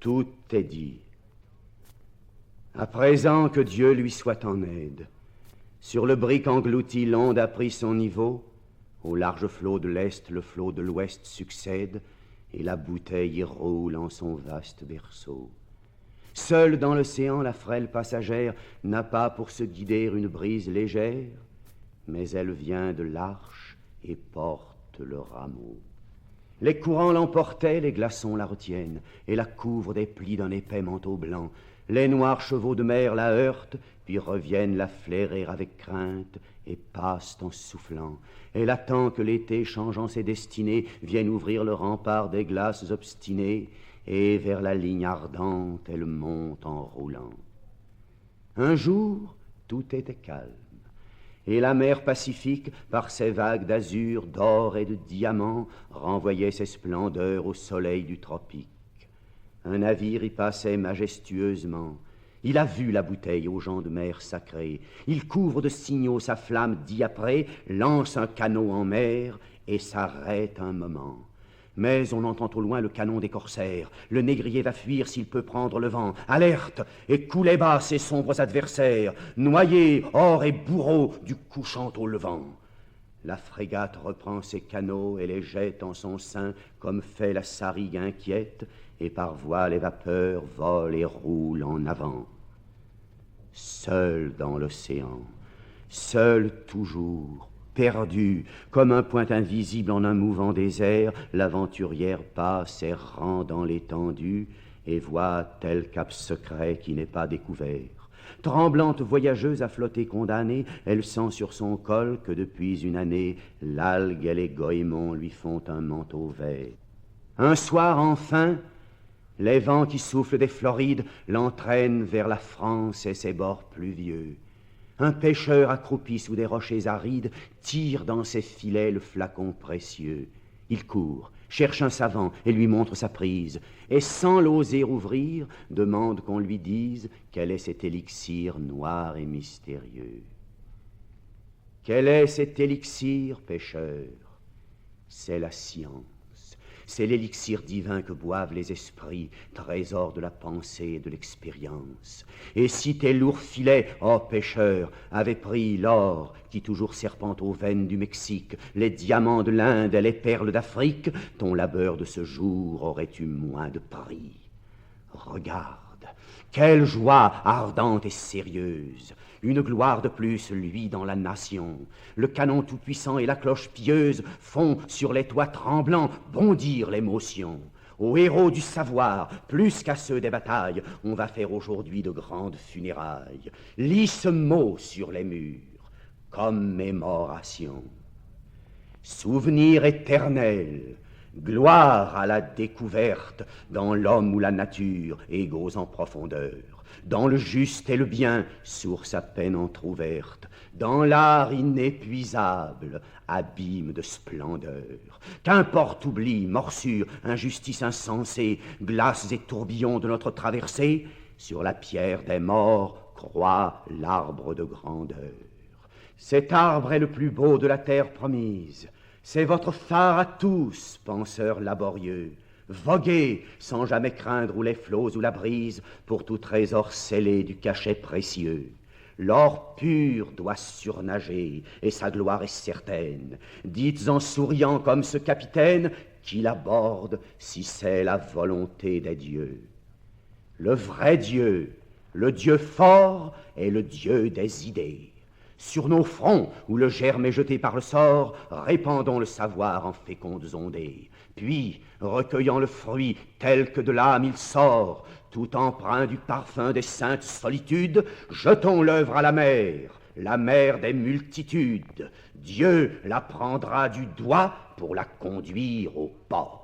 Tout est dit. À présent que Dieu lui soit en aide. Sur le brick englouti, l'onde a pris son niveau. Au large flot de l'Est, le flot de l'Ouest succède, et la bouteille y roule en son vaste berceau. Seule dans l'océan, la frêle passagère n'a pas pour se guider une brise légère, mais elle vient de l'arche et porte le rameau. Les courants l'emportaient, les glaçons la retiennent, et la couvrent des plis d'un épais manteau blanc. Les noirs chevaux de mer la heurtent, puis reviennent la flairer avec crainte, et passent en soufflant. Elle attend que l'été, changeant ses destinées, vienne ouvrir le rempart des glaces obstinées, et vers la ligne ardente, elle monte en roulant. Un jour, tout était calme, et la mer Pacifique, par ses vagues d'azur, d'or et de diamants, renvoyait ses splendeurs au soleil du tropique. Un navire y passait majestueusement. Il a vu la bouteille aux gens de mer sacrée. Il couvre de signaux sa flamme diaprée, lance un canot en mer et s'arrête un moment. Mais on entend au loin le canon des corsaires. Le négrier va fuir s'il peut prendre le vent. Alerte et coulez bas ses sombres adversaires, noyés, or et bourreaux, du couchant au levant. La frégate reprend ses canots et les jette en son sein, comme fait la sarigue inquiète, et par voile et vapeur vole et roule en avant. Seul dans l'océan, seul toujours, perdu, comme un point invisible en un mouvant désert, l'aventurière passe errant dans l'étendue et voit tel cap secret qui n'est pas découvert. Tremblante voyageuse à flotter condamnée, elle sent sur son col que depuis une année, l'algue et les goémons lui font un manteau vert. Un soir enfin, les vents qui soufflent des Florides l'entraînent vers la France et ses bords pluvieux. Un pêcheur accroupi sous des rochers arides tire dans ses filets le flacon précieux. Il court, cherche un savant et lui montre sa prise, et sans l'oser ouvrir, demande qu'on lui dise quel est cet élixir noir et mystérieux. Quel est cet élixir, pêcheur? C'est la science. C'est l'élixir divin que boivent les esprits, trésor de la pensée et de l'expérience. Et si tes lourds filets, ô pêcheur, avaient pris l'or qui toujours serpente aux veines du Mexique, les diamants de l'Inde et les perles d'Afrique, ton labeur de ce jour aurait eu moins de prix. Regarde, quelle joie ardente et sérieuse! Une gloire de plus luit dans la nation. Le canon tout-puissant et la cloche pieuse font sur les toits tremblants bondir l'émotion. Aux héros du savoir, plus qu'à ceux des batailles, on va faire aujourd'hui de grandes funérailles. Lis ce mot sur les murs, commémoration. Souvenir éternel, gloire à la découverte, dans l'homme ou la nature, égaux en profondeur. Dans le juste et le bien, source à peine entr'ouverte, dans l'art inépuisable, abîme de splendeur. Qu'importe oubli, morsure, injustice insensée, glaces et tourbillons de notre traversée, sur la pierre des morts croît l'arbre de grandeur. Cet arbre est le plus beau de la terre promise. C'est votre phare à tous, penseurs laborieux. Voguez sans jamais craindre ou les flots ou la brise pour tout trésor scellé du cachet précieux. L'or pur doit surnager et sa gloire est certaine. Dites en souriant comme ce capitaine qu'il aborde si c'est la volonté des dieux. Le vrai Dieu, le Dieu fort est le Dieu des idées. Sur nos fronts, où le germe est jeté par le sort, répandons le savoir en fécondes ondées. Puis, recueillant le fruit tel que de l'âme il sort, tout empreint du parfum des saintes solitudes, jetons l'œuvre à la mer des multitudes. Dieu la prendra du doigt pour la conduire au port.